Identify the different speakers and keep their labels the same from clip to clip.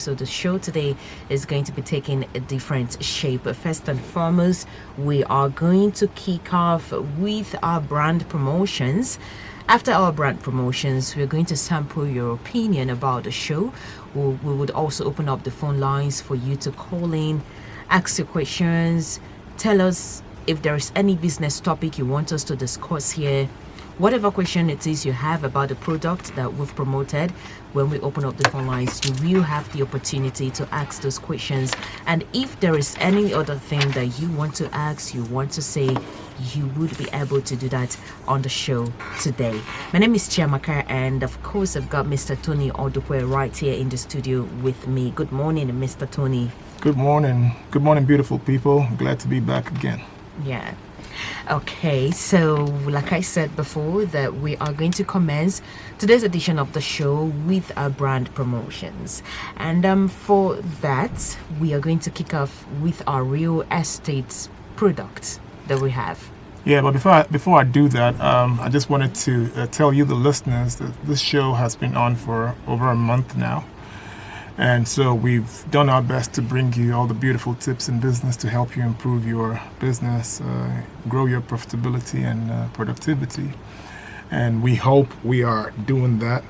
Speaker 1: So the show today is going to be taking a different shape. First and foremost, we are going to kick off with our brand promotions. After our brand promotions, we're going to sample your opinion about the show. We would also open up the phone lines for you to call in, ask your questions, tell us if there is any business topic you want us to discuss here. Whatever question it is you have about the product that we've promoted, when we open up the phone lines, you will have the opportunity to ask those questions. And if there is any other thing that you want to ask, you want to say, you would be able to do that on the show today. My name is Chiamaka, and of course, I've got Mr. Tony Odukwe right here in the studio with me. Good morning, Mr. Tony.
Speaker 2: Good morning. Good morning, beautiful people. Glad to be back again.
Speaker 1: Yeah. Okay, so like I said before, that we are going to commence today's edition of the show with our brand promotions. And for that, we are going to kick off with our real estate products that we have.
Speaker 2: Yeah, but before I do that, I just wanted to tell you, the listeners, that this show has been on for over a month now. And so we've done our best to bring you all the beautiful tips in business to help you improve your business, grow your profitability and productivity. And we hope we are doing that.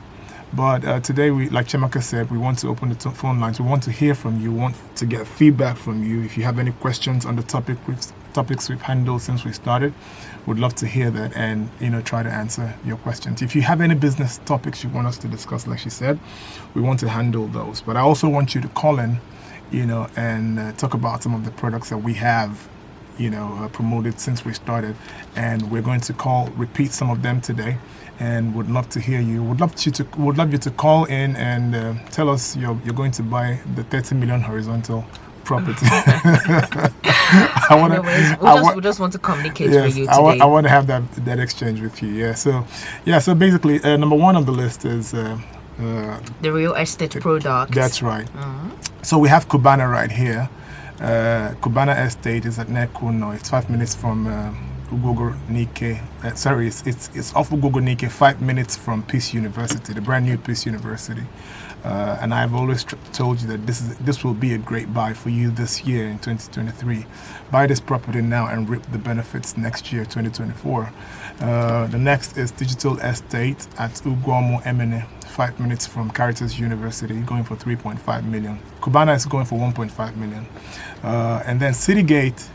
Speaker 2: But today, like Chiamaka said, we want to open the phone lines. We want to hear from you. We want to get feedback from you. If you have any questions on the topics we've handled since we started, we'd love to hear that and try to answer your questions. If you have any business topics you want us to discuss, like she said, we want to handle those. But I also want you to call in, and talk about some of the products that we have, promoted since we started. And we're going to repeat some of them today. And would love to hear you. Would love you to call in and tell us you're going to buy the 30 million horizontal property.
Speaker 1: We just want to communicate with you today.
Speaker 2: I want to have that exchange with you. Yeah. So basically, number one on the list is the
Speaker 1: real estate product.
Speaker 2: That's right. So we have Cubana right here. Cubana Estate is at Nekuno. It's 5 minutes from Ugogo Nike. It's off Ugogo Nike, 5 minutes from Peace University, the brand new Peace University. And I've always told you that this will be a great buy for you this year in 2023. Buy this property now and reap the benefits next year, 2024. The next is Digital Estate at Uguamo Emene, 5 minutes from Caritas University, going for 3.5 million. Cubana is going for 1.5 million. And then Citygate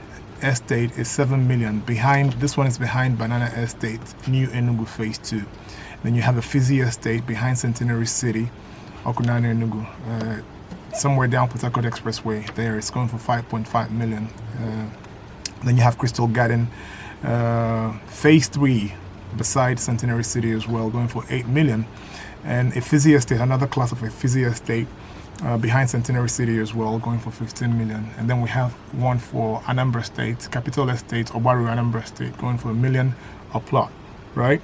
Speaker 2: Estate is 7 million. This one is behind Banana Estate, New Enugu Phase 2. Then you have a Fizzy Estate behind Centenary City, Okunani Enugu, somewhere down Port Harcourt Expressway. There, it's going for 5.5 million. Then you have Crystal Garden, Phase 3, beside Centenary City as well, going for 8 million. And a Fizzy Estate, another class of a Fizzy Estate, behind Centenary City as well, going for 15 million. And then we have one for Anambra State, Capital Estate, Obaru Anambra State, going for $1 million a plot, right?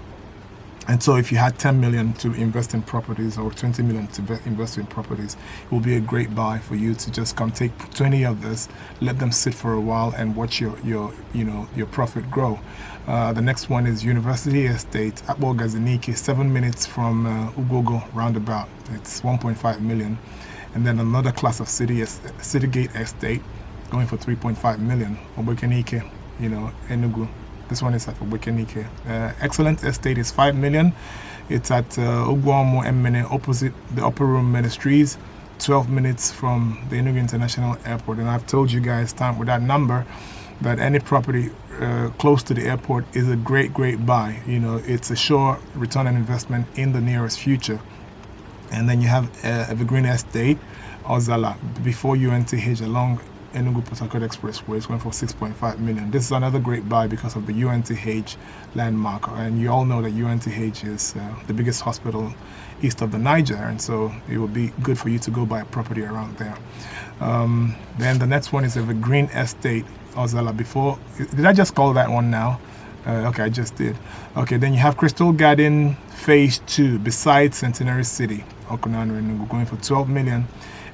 Speaker 2: And so if you had 10 million to invest in properties or 20 million to invest in properties, it will be a great buy for you to just come take 20 of this, let them sit for a while and watch your profit grow. The next one is University Estate at Gazaniki, 7 minutes from Ugogo roundabout. It's 1.5 million. And then another class of Citygate Estate going for 3.5 million. Obekenike, Enugu. This one is at Obekenike. Excellent Estate is 5 million. It's at Uguamo Emene, opposite the Upper Room Ministries, 12 minutes from the Enugu International Airport. And I've told you guys time with that number that any property close to the airport is a great buy. It's a sure return on investment in the nearest future. And then you have Evergreen Estate, Ozala, before UNTH along Enugu Port Harcourt Expressway. It's going for 6.5 million. This is another great buy because of the UNTH landmark. And you all know that UNTH is the biggest hospital east of the Niger. And so it will be good for you to go buy a property around there. Then the next one is Evergreen Estate, Ozala. Did I just call that one now? Okay, I just did. Okay, then you have Crystal Garden Phase 2 beside Centenary City, Okunani Enugu, going for 12 million.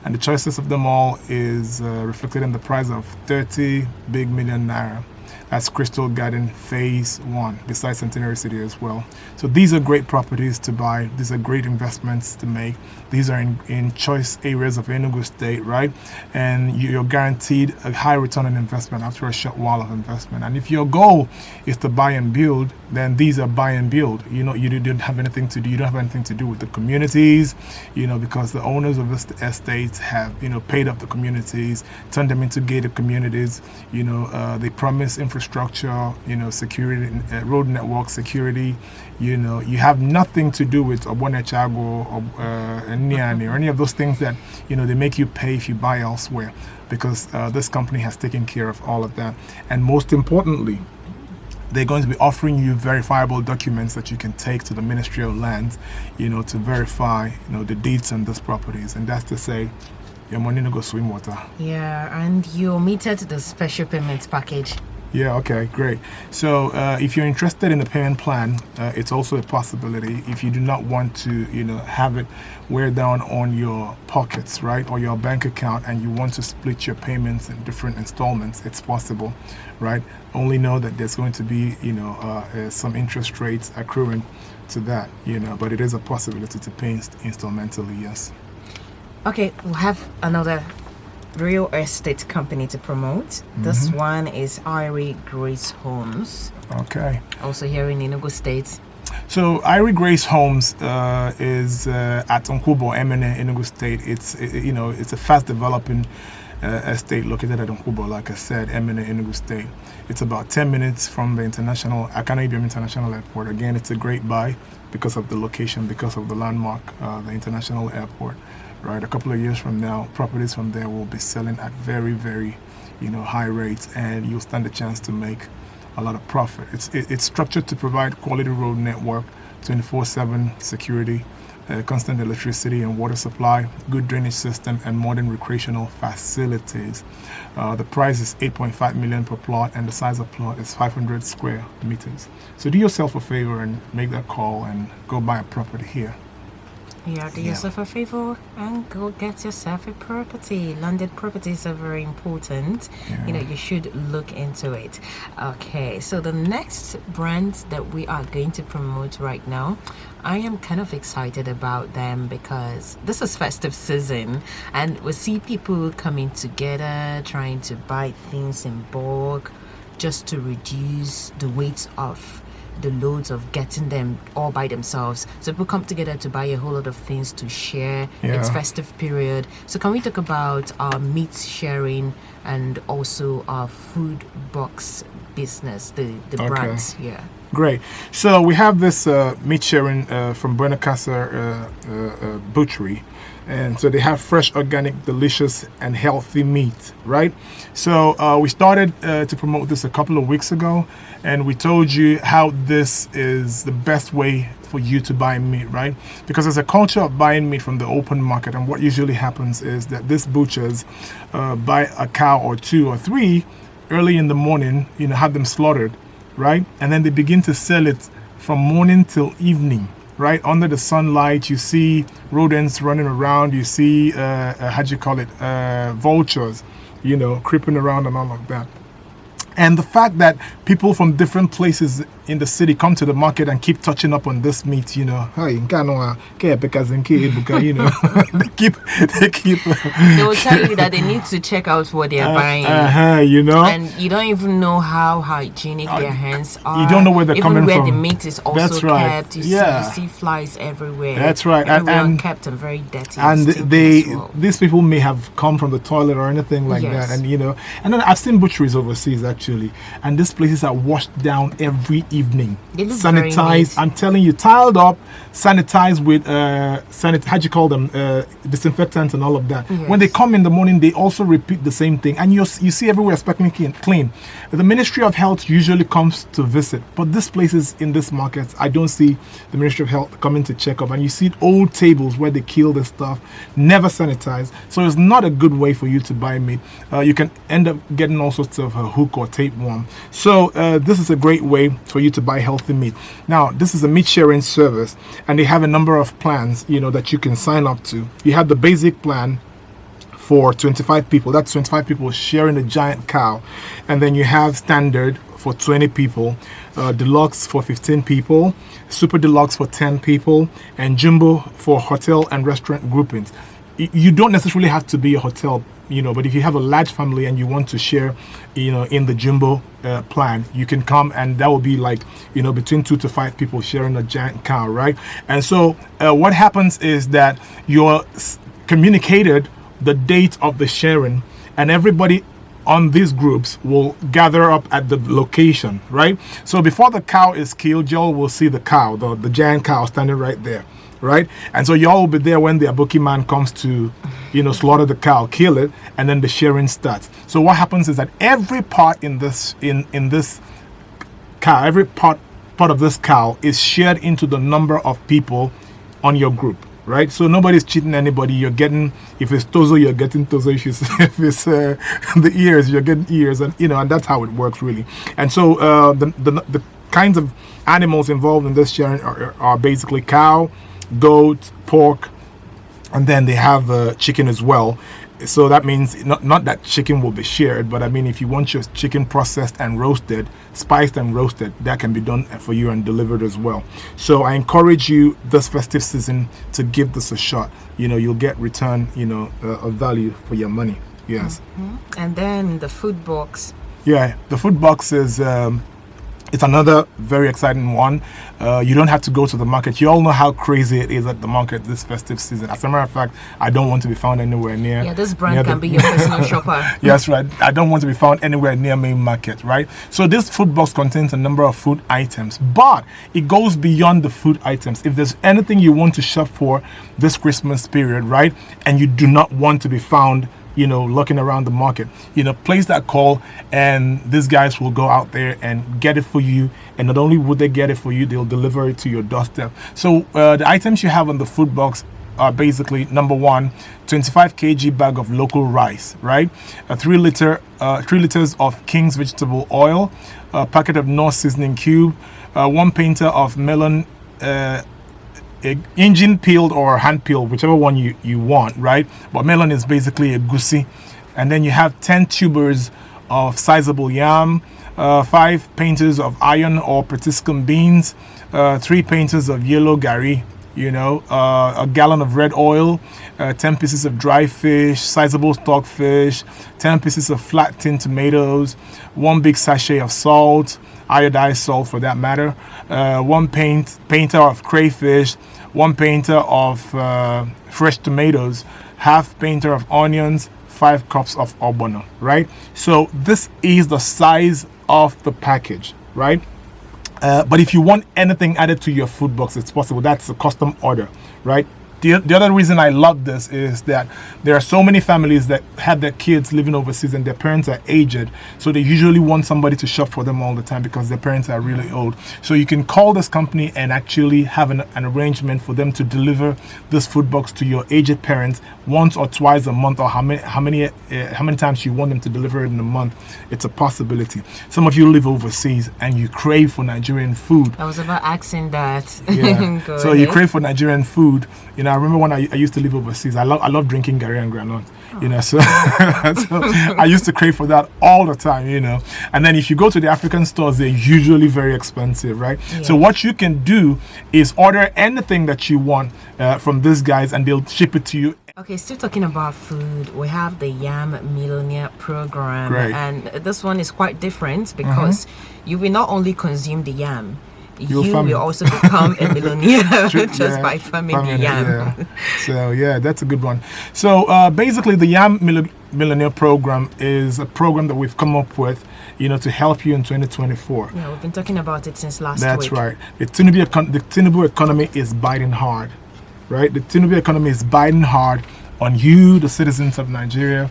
Speaker 2: And the choices of them all is reflected in the price of 30 big million naira. That's Crystal Garden Phase 1, besides Centenary City as well. So these are great properties to buy. These are great investments to make. These are in choice areas of Enugu State, right? And you're guaranteed a high return on investment after a short while of investment. And if your goal is to buy and build, then these are buy and build. You know, you don't have anything to do. You don't have anything to do with the communities, because the owners of the estates have, paid up the communities, turned them into gated communities. They promise infrastructure, security, road network security. You have nothing to do with Obonechago or Niani or any of those things that, they make you pay if you buy elsewhere, because this company has taken care of all of that. And most importantly, they're going to be offering you verifiable documents that you can take to the Ministry of Lands, to verify, the deeds on those properties. And that's to say, your money no go swim water.
Speaker 1: Yeah, and you omitted the special payments package.
Speaker 2: Yeah, okay, great. So if you're interested in the payment plan, it's also a possibility. If you do not want to, have it wear down on your pockets, right, or your bank account, and you want to split your payments in different installments, it's possible, right? Only know that there's going to be, some interest rates accruing to that, but it is a possibility to pay instrumentally, yes.
Speaker 1: Okay, we'll have another real estate company to promote. This one is Irie Grace Homes.
Speaker 2: Okay.
Speaker 1: Also here in Enugu State.
Speaker 2: So Irie Grace Homes is at Nkubo, Emene, Enugu State. It's a fast developing estate located at Nkubo, like I said, Emene, Enugu State. It's about 10 minutes from the Akano Ibiam International Airport. Again, it's a great buy because of the location, because of the landmark, the international airport. Right, a couple of years from now, properties from there will be selling at very, very, high rates, and you'll stand a chance to make a lot of profit. It's structured to provide quality road network, 24/7 security, constant electricity and water supply, good drainage system, and modern recreational facilities. The price is 8.5 million per plot, and the size of plot is 500 square meters. So do yourself a favor and make that call and go buy a property here.
Speaker 1: Yeah, do yourself a favor and go get yourself a property. Landed properties are very important.
Speaker 2: Yeah.
Speaker 1: You should look into it. Okay, so the next brand that we are going to promote right now, I am kind of excited about them because this is festive season and we see people coming together trying to buy things in bulk just to reduce the weight of the loads of getting them all by themselves. So people come together to buy a whole lot of things to share.
Speaker 2: Yeah.
Speaker 1: It's festive period. So can we talk about our meat sharing and also our food box business, the
Speaker 2: Okay.
Speaker 1: brands? Yeah.
Speaker 2: Great. So we have this meat sharing from Buenacasa Butchery. And so they have fresh, organic, delicious, and healthy meat, right? So we started to promote this a couple of weeks ago, and we told you how this is the best way for you to buy meat, right? Because there's a culture of buying meat from the open market, and what usually happens is that these butchers buy a cow or two or three early in the morning, have them slaughtered, right? And then they begin to sell it from morning till evening. Right under the sunlight, you see rodents running around. You see, vultures, creeping around and all of that. And the fact that people from different places in the city come to the market and keep touching up on this meat, they keep.
Speaker 1: They will tell you that they need to check out what they are buying. And you don't even know how hygienic their hands are.
Speaker 2: You don't know where they're coming from.
Speaker 1: Even where the meat is also
Speaker 2: That's right.
Speaker 1: kept. You see flies everywhere.
Speaker 2: That's right.
Speaker 1: And kept and very dirty.
Speaker 2: And
Speaker 1: well.
Speaker 2: these people may have come from the toilet or anything like
Speaker 1: Yes.
Speaker 2: that. And and then I've seen butcheries overseas actually, and these places are washed down every evening,
Speaker 1: They look very
Speaker 2: sanitized.
Speaker 1: neat.
Speaker 2: I'm telling you, tiled up, sanitized with disinfectants and all of that.
Speaker 1: Yes.
Speaker 2: When they come in the morning, they also repeat the same thing, and you see everywhere sparkling clean. The Ministry of Health usually comes to visit, but these places in this market, I don't see the Ministry of Health coming to check up. And you see old tables where they kill the stuff, never sanitized. So it's not a good way for you to buy meat. You can end up getting all sorts of hook or tapeworm. So this is a great way for you to buy healthy meat. Now, this is a meat sharing service, and they have a number of plans, that you can sign up to. You have the basic plan, for 25 people. That's 25 people sharing a giant cow. And then you have standard for 20 people, deluxe for 15 people, super deluxe for 10 people, and jumbo for hotel and restaurant groupings. You don't necessarily have to be a hotel, but if you have a large family and you want to share, in the jumbo plan, you can come, and that will be like, between 2 to 5 people sharing a giant cow, right? And so what happens is that you're communicated the date of the sharing, and everybody on these groups will gather up at the location, right? So before the cow is killed, Joel will see the cow, the giant cow standing right there, right? And so y'all will be there when the Aboki man comes to, slaughter the cow, kill it, and then the sharing starts. So what happens is that every part in this cow, every part of this cow is shared into the number of people on your group, right? So nobody's cheating anybody. You're getting, if it's Tozo, you're getting Tozo. If it's the ears, you're getting ears, and and that's how it works really. And so the kinds of animals involved in this sharing are basically cow, goat, pork, and then they have chicken as well. So that means not that chicken will be shared, but I mean, if you want your chicken processed and roasted, spiced and roasted, that can be done for you and delivered as well. So I encourage you this festive season to give this a shot. You'll get return, of value for your money. Yes.
Speaker 1: Mm-hmm. And then the food box.
Speaker 2: Yeah, the food box is it's another very exciting one. You don't have to go to the market. You all know how crazy it is at the market this festive season. As a matter of fact, I don't want to be found anywhere near.
Speaker 1: Yeah, this brand can be your personal shopper.
Speaker 2: Yes, right. I don't want to be found anywhere near main market, right? So this food box contains a number of food items, but it goes beyond the food items. If there's anything you want to shop for this Christmas period, right, and you do not want to be found looking around the market, place that call, and these guys will go out there and get it for you. And not only would they get it for you, they'll deliver it to your doorstep. So the items you have on the food box are basically, number one, 25 kg bag of local rice, right? 3 liters of King's vegetable oil, a packet of North seasoning cube, 1 painter of melon, engine peeled or hand peeled, whichever one you want, right? But melon is basically a goosey. And then you have 10 tubers of sizable yam, 5 painters of iron or petiscum beans, 3 painters of yellow gari, a gallon of red oil, 10 pieces of dry fish, sizable stockfish, 10 pieces of flat tin tomatoes, 1 big sachet of salt, iodized salt for that matter, 1 painter of crayfish, 1 painter of fresh tomatoes, half painter of onions, 5 cups of ogbono, right? So this is the size of the package, right? But if you want anything added to your food box, it's possible. That's a custom order, right? The other reason I love this is that there are so many families that have their kids living overseas and their parents are aged, so they usually want somebody to shop for them all the time because their parents are really old. So you can call this company and actually have an arrangement for them to deliver this food box to your aged parents once or twice a month, or how many times you want them to deliver it in a month. It's a possibility. Some of you live overseas and you crave for Nigerian food.
Speaker 1: I was about asking that.
Speaker 2: Yeah. So you crave for Nigerian food. I remember when I used to live overseas, I love drinking Gary and Granite, so, so I used to crave for that all the time, And then if you go to the African stores, they're usually very expensive, right? Yeah. So what you can do is order anything that you want from these guys, and they'll ship it to you.
Speaker 1: Okay, still talking about food, we have the Yam Millionaire program.
Speaker 2: Right.
Speaker 1: And this one is quite different because you will not only consume the yam, you will also become a millionaire just by farming the yam.
Speaker 2: Yeah. So yeah, that's a good one. So basically, the Yam Millionaire program is a program that we've come up with, to help you in 2024.
Speaker 1: Yeah, we've been talking about it since last week.
Speaker 2: That's right. The Tinubu economy is biting hard, right? The Tinubu economy is biting hard on you, the citizens of Nigeria.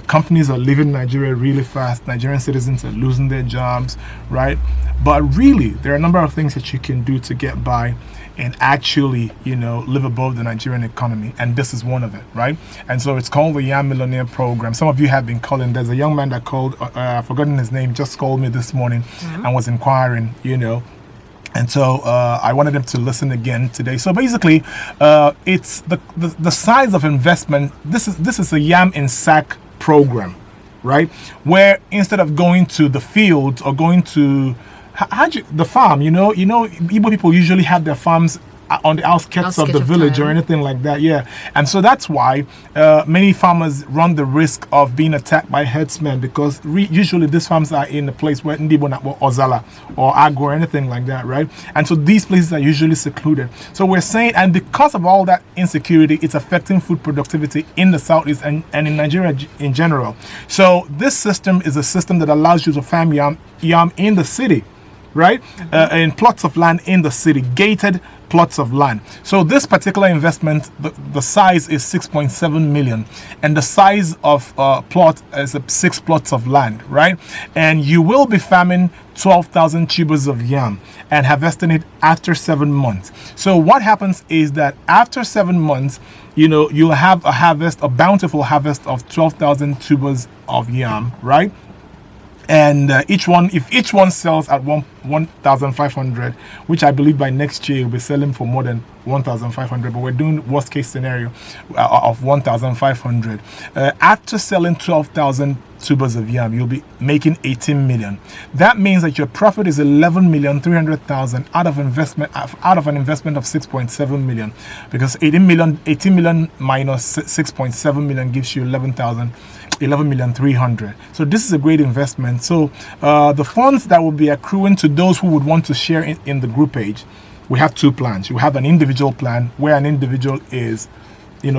Speaker 2: Companies are leaving Nigeria really fast. Nigerian citizens are losing their jobs, right? But really, there are a number of things that you can do to get by and actually, live above the Nigerian economy. And this is one of it, right? And so it's called the Yam Millionaire program. Some of you have been calling. There's a young man that called, I've forgotten his name, just called me this morning and was inquiring, And so I wanted them to listen again today. So basically, it's the size of investment. This is a yam in sack program, right? Where instead of going to the fields or going to the farm, Igbo people usually have their farms on the outskirts of the village or anything like that, yeah. And so that's why many farmers run the risk of being attacked by herdsmen, because usually these farms are in a place where Ndibo or Ozala or Agro or anything like that, right? And so these places are usually secluded. So we're saying, and because of all that insecurity, it's affecting food productivity in the southeast and in Nigeria in general. So this system is a system that allows you to farm yam in the city, right? In plots of land in the city, gated plots of land. So this particular investment, the size is 6.7 million, and the size of plot is 6 plots of land, right? And you will be farming 12,000 tubers of yam and harvesting it after 7 months. So what happens is that after 7 months, you'll have a bountiful harvest of 12,000 tubers of yam, right? And if each one sells at 1,500, which I believe by next year will be selling for more than 1,500, but we're doing worst case scenario of 1,500. After selling 12,000 tubers of yam, you'll be making 18 million. That means that your profit is 11,300,000 out of an investment of 6.7 million, because 18 million minus 6.7 million gives you 11,300,000. So this is a great investment. So the funds that will be accruing to those who would want to share in the group page, we have 2 plans. You have an individual plan where an individual is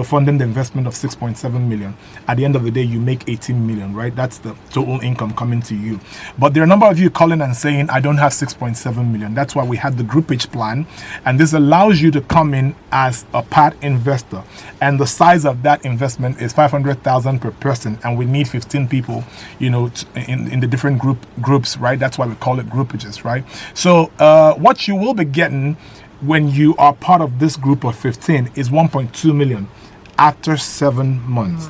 Speaker 2: funding the investment of 6.7 million. At the end of the day, you make 18 million, right? That's the total income coming to you. But there are a number of you calling and saying, I don't have 6.7 million. That's why we had the groupage plan. And this allows you to come in as a part investor. And the size of that investment is 500,000 per person. And we need 15 people, in the different groups, right? That's why we call it groupages, right? So what you will be getting when you are part of this group of 15 is 1.2 million after 7 months.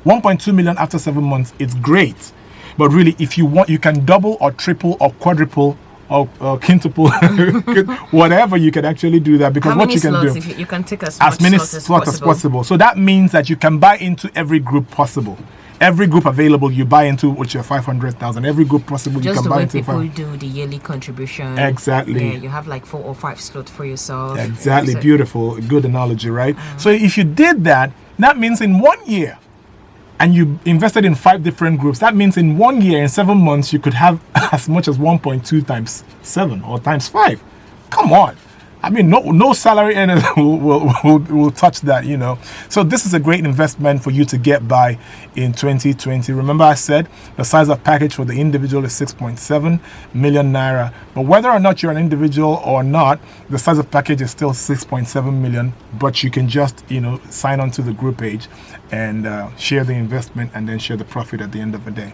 Speaker 2: 1.2 million after 7 months, it's great. But really, if you want, you can double or triple or quadruple or quintuple, whatever, you can actually do that, because what you can do,
Speaker 1: you can take as
Speaker 2: many slots as possible. So that means that you can buy into every group possible. Every group available, you buy into with your 500,000. Every group possible, you can buy into.
Speaker 1: Just the way people do the yearly contribution.
Speaker 2: Exactly.
Speaker 1: Yeah, you have like 4 or 5 slots for yourself.
Speaker 2: Exactly. So, beautiful. Good analogy, right? So if you did that, that means in 1 year, and you invested in 5 different groups, that means in 1 year, in 7 months, you could have as much as 1.2 times 7 or times 5. Come on. I mean, no salary earner will touch that, So this is a great investment for you to get by in 2020. Remember, I said the size of package for the individual is 6.7 million naira. But whether or not you're an individual or not, the size of package is still 6.7 million. But you can just, sign on to the group page and share the investment and then share the profit at the end of the day.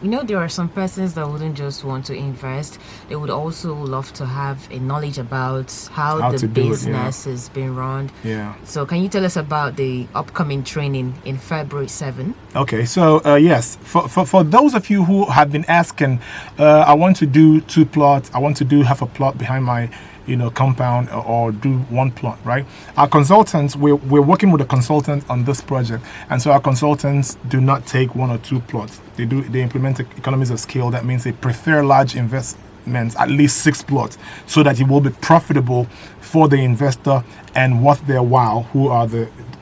Speaker 1: Yeah, there are some persons that wouldn't just want to invest. They would also love to have a knowledge about how the business is being run.
Speaker 2: Yeah.
Speaker 1: So can you tell us about the upcoming training in February 7?
Speaker 2: Okay, so yes, for those of you who have been asking, I want to do 2 plots. I want to do half a plot behind my compound, or do 1 plot, right? Our consultants, we're working with a consultant on this project, and so our consultants do not take 1 or 2 plots. They implement economies of scale. That means they prefer large investments, at least 6 plots, so that it will be profitable for the investor and worth their while, who are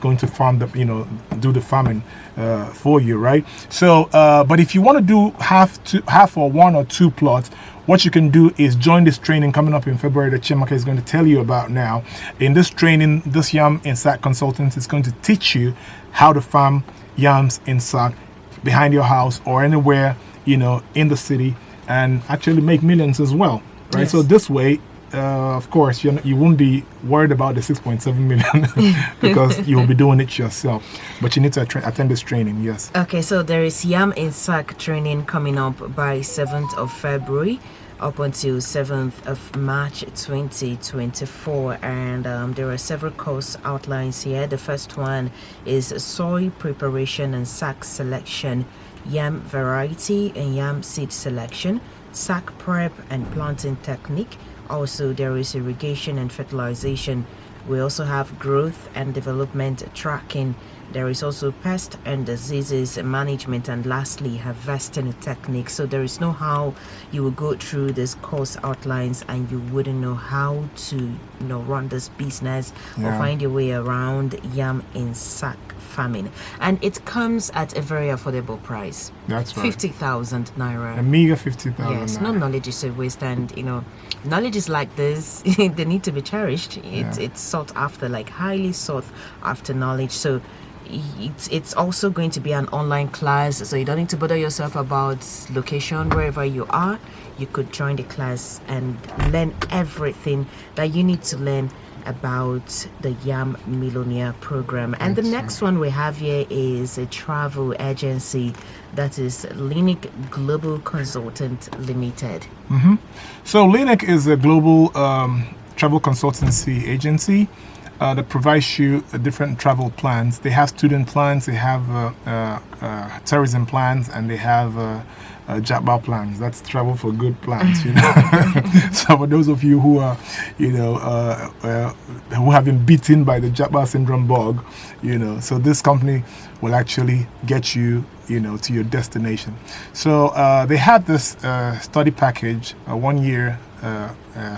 Speaker 2: going to farm do the farming for you, right? So but if you want to do half or 1 or 2 plots, what you can do is join this training coming up in February that Chimaka is going to tell you about now. In this training, this Yam in Sack Consultants is going to teach you how to farm yams in sack behind your house or anywhere, in the city, and actually make millions as well, right? Yes. So this way, of course, you won't be worried about the 6.7 million because you'll be doing it yourself. But you need to attend this training, yes. Okay,
Speaker 1: so there is Yam in Sack training coming up by 7th of February up until 7th of March 2024, and there are several course outlines here. The first one is soil preparation and sack selection, yam variety and yam seed selection, sack prep and planting technique, Also, there is irrigation and fertilization. We also have growth and development tracking. There is also pest and diseases management, and lastly, harvesting techniques. So there is no how you will go through this course outlines and you wouldn't know how to run this business or find your way around yam in sack farming. And it comes at a very affordable price.
Speaker 2: That's right.
Speaker 1: 50,000 naira.
Speaker 2: A meager 50,000.
Speaker 1: Yes, no knowledge is a waste, and knowledge is like this. They need to be cherished. It's sought after, like highly sought after knowledge. So it's also going to be an online class, so you don't need to bother yourself about location. Wherever you are, you could join the class and learn everything that you need to learn about the Yam Millionaire program. And the next one we have here is a travel agency, that is Linic Global Consultant Limited.
Speaker 2: So Linic is a global travel consultancy agency that provides you different travel plans. They have student plans, they have tourism plans, and they have Jabba plans. That's travel for good plans, So for those of you who are, who have been beaten by the Jabba syndrome bug, so this company will actually get you, to your destination. So they have this study package, a 1 year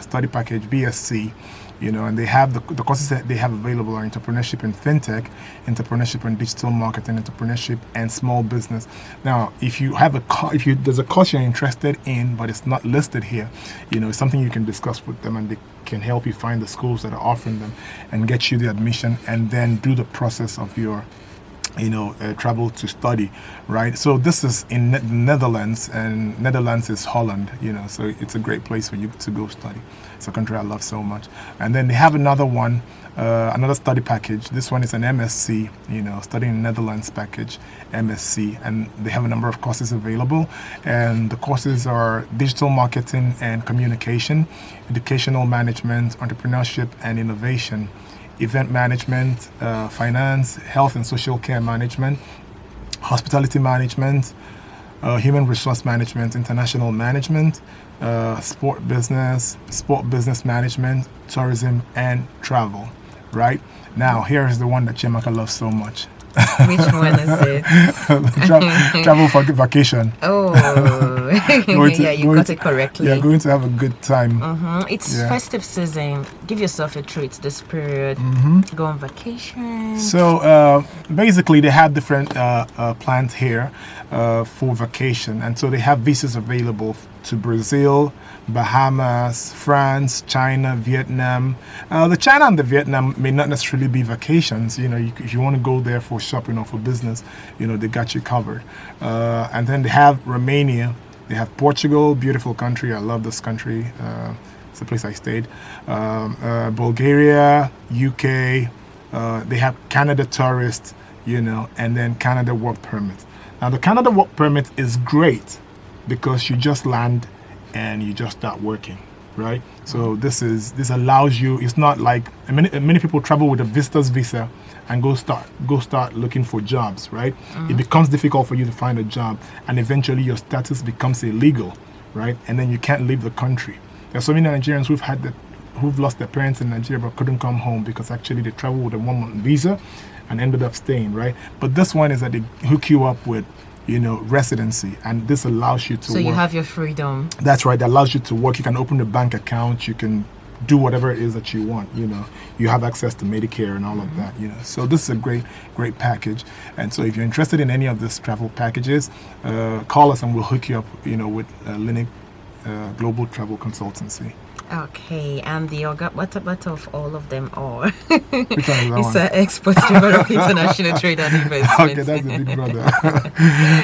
Speaker 2: study package, BSc. And they have the courses that they have available are entrepreneurship in fintech, entrepreneurship in digital marketing, entrepreneurship and small business. Now, if you have there's a course you're interested in, but it's not listed here, it's something you can discuss with them, and they can help you find the schools that are offering them and get you the admission, and then do the process of your travel to study, right? So this is in the Netherlands, and Netherlands is Holland, so it's a great place for you to go study. It's a country I love so much. And then they have another one, another study package. This one is an MSc, studying in Netherlands package, MSc, and they have a number of courses available. And the courses are digital marketing and communication, educational management, entrepreneurship and innovation, event management, finance, health and social care management, hospitality management, human resource management, international management, sport business management, tourism and travel. Right now, here is the one that Chiamaka loves so much.
Speaker 1: Which one is it?
Speaker 2: Travel for vacation.
Speaker 1: Oh, you got it correctly.
Speaker 2: Yeah, going to have a good time.
Speaker 1: It's festive season. Give yourself a treat this period. Go on vacation.
Speaker 2: So basically, they have different plans here for vacation, and so they have visas available to Brazil, Bahamas, France, China, Vietnam. The China and the Vietnam may not necessarily be vacations. If you want to go there for shopping or for business, they got you covered. And then they have Romania. They have Portugal, beautiful country. I love this country. It's a place I stayed. Bulgaria, UK. They have Canada tourist, and then Canada work permit. Now the Canada work permit is great because you just land and you just start working, right? So this allows you. It's not like many people travel with a visitor's visa and go start looking for jobs, right? It becomes difficult for you to find a job, and eventually your status becomes illegal, right? And then you can't leave the country. There's so many Nigerians who've lost their parents in Nigeria but couldn't come home because actually they traveled with a 1 month visa and ended up staying, right? But this one is that they hook you up with residency, and this allows you to work.
Speaker 1: You have your freedom.
Speaker 2: That's right. That allows you to work. You can open a bank account. You can do whatever it is that you want. You have access to Medicare and all of that. So this is a great package. And so if you're interested in any of these travel packages, call us and we'll hook you up. With Linic Global Travel Consultancy.
Speaker 1: Okay, and the what of all of them are?
Speaker 2: Which one is that
Speaker 1: It's an export chamber of international trade and investment.
Speaker 2: Okay, that's the big brother.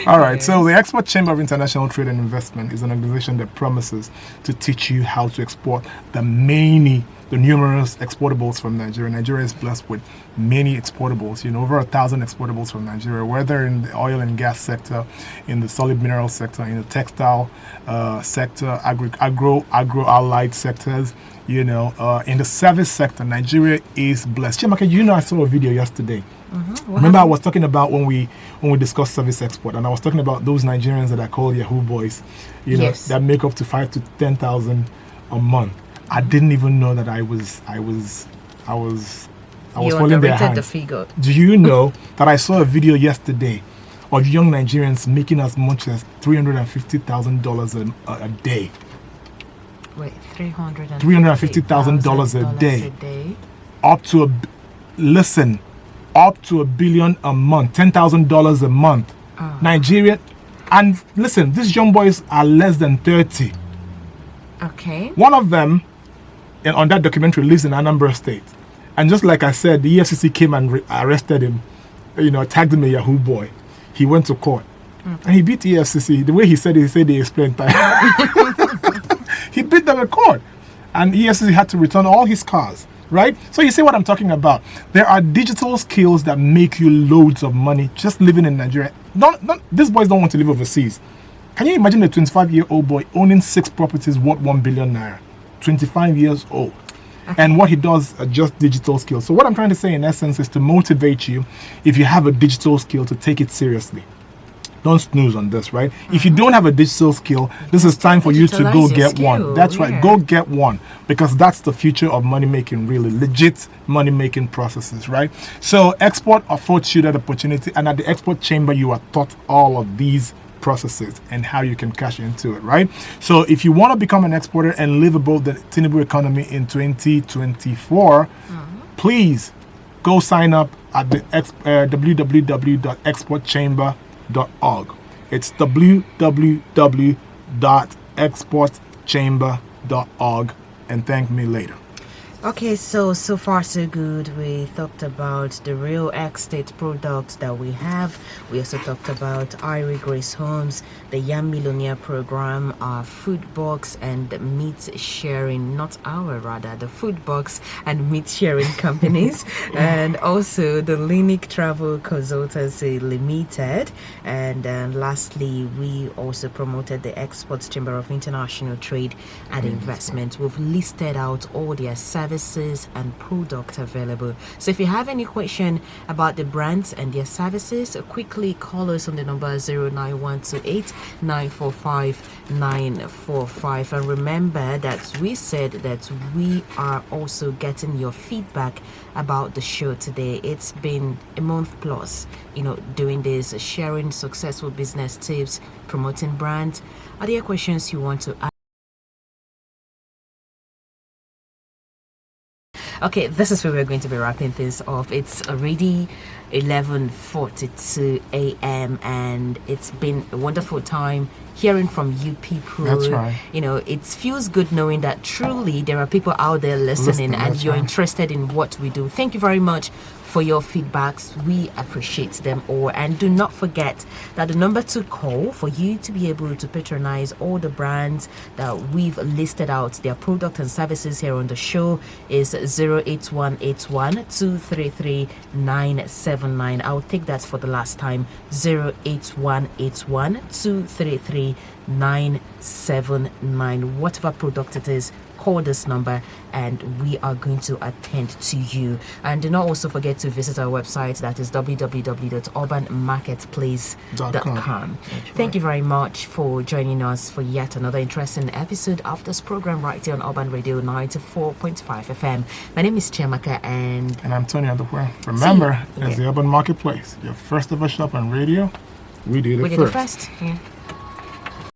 Speaker 2: All right, so the Export Chamber of International Trade and Investment is an organization that promises to teach you how to export the numerous exportables from Nigeria. Nigeria is blessed with many exportables, over 1,000 exportables from Nigeria, whether in the oil and gas sector, in the solid mineral sector, in the textile sector, agro-allied sectors, in the service sector. Nigeria is blessed. Chiamaka, I saw a video yesterday. Remember, I was talking about when we discussed service export, and I was talking about those Nigerians that are called Yahoo boys,
Speaker 1: yes,
Speaker 2: that make up to 5,000 to 10,000 a month. I didn't even know that I was
Speaker 1: You
Speaker 2: holding their
Speaker 1: underrated the
Speaker 2: hands.
Speaker 1: figure.
Speaker 2: Do you know that I saw a video yesterday of young Nigerians making as much as $350,000 a day?
Speaker 1: Wait,
Speaker 2: $350,000 a day. Up to up to $1 billion a month, $10,000 a month. Nigeria, and listen, these young boys are less than 30.
Speaker 1: Okay.
Speaker 2: One of them, on that documentary, lives in Anambra State. And just like I said, the EFCC came and arrested him, tagged him a Yahoo boy. He went to court. And he beat the EFCC. The way he said they explained time. He beat them in court. And EFCC had to return all his cars, right? So you see what I'm talking about. There are digital skills that make you loads of money just living in Nigeria. These boys don't want to live overseas. Can you imagine a 25-year-old boy owning 6 properties worth 1 billion naira? 25 years old. Okay. And what he does are just digital skills. So what I'm trying to say in essence is to motivate you, if you have a digital skill, to take it seriously. Don't snooze on this, right? If you don't have a digital skill, this is time for you to go get one. That's right. Go get one, because that's the future of money making, really legit money making processes, right? So export affords you that opportunity, and at the export chamber you are taught all of these processes and how you can cash into it, right? So if you want to become an exporter and live above the Tinubu economy in 2024, please go sign up at the www.exportchamber.org. It's www.exportchamber.org, and thank me later.
Speaker 1: Okay, so far so good. We talked about the real estate products that we have. We also talked about Irie Grace Homes, the Young Millionaire Program, our food box and meat sharing, the food box and meat sharing companies, and also the Linic Travel Consultancy Limited. And lastly, we also promoted the Exports Chamber of International Trade and Investment. We've listed out all their services and product available. So if you have any question about the brands and their services, quickly call us on the number 09128 945 945. And remember that we said that we are also getting your feedback about the show today. It's been a month plus, doing this, sharing successful business tips, promoting brands. Are there questions you want to ask? Okay, this is where we're going to be wrapping things off. It's already 11:42 a.m. and it's been a wonderful time hearing from you people.
Speaker 2: That's right.
Speaker 1: It feels good knowing that truly there are people out there listening and you're interested in what we do. Thank you very much for your feedbacks. We appreciate them all. And do not forget that the number to call for you to be able to patronize all the brands that we've listed out, their product and services here on the show, is 08181 233 979. I'll take that for the last time. 08181 233 979. Whatever product it is, call this number and we are going to attend to you. And do not also forget to visit our website, that is www.urbanmarketplace.com. Thank you very much for joining us for yet another interesting episode of this program right here on Urban Radio 94.5 FM. My name is Chiamaka and
Speaker 2: I'm Tony Adokwe. Remember, as the Urban Marketplace, your first ever shop on radio, we did it first.
Speaker 1: Yeah.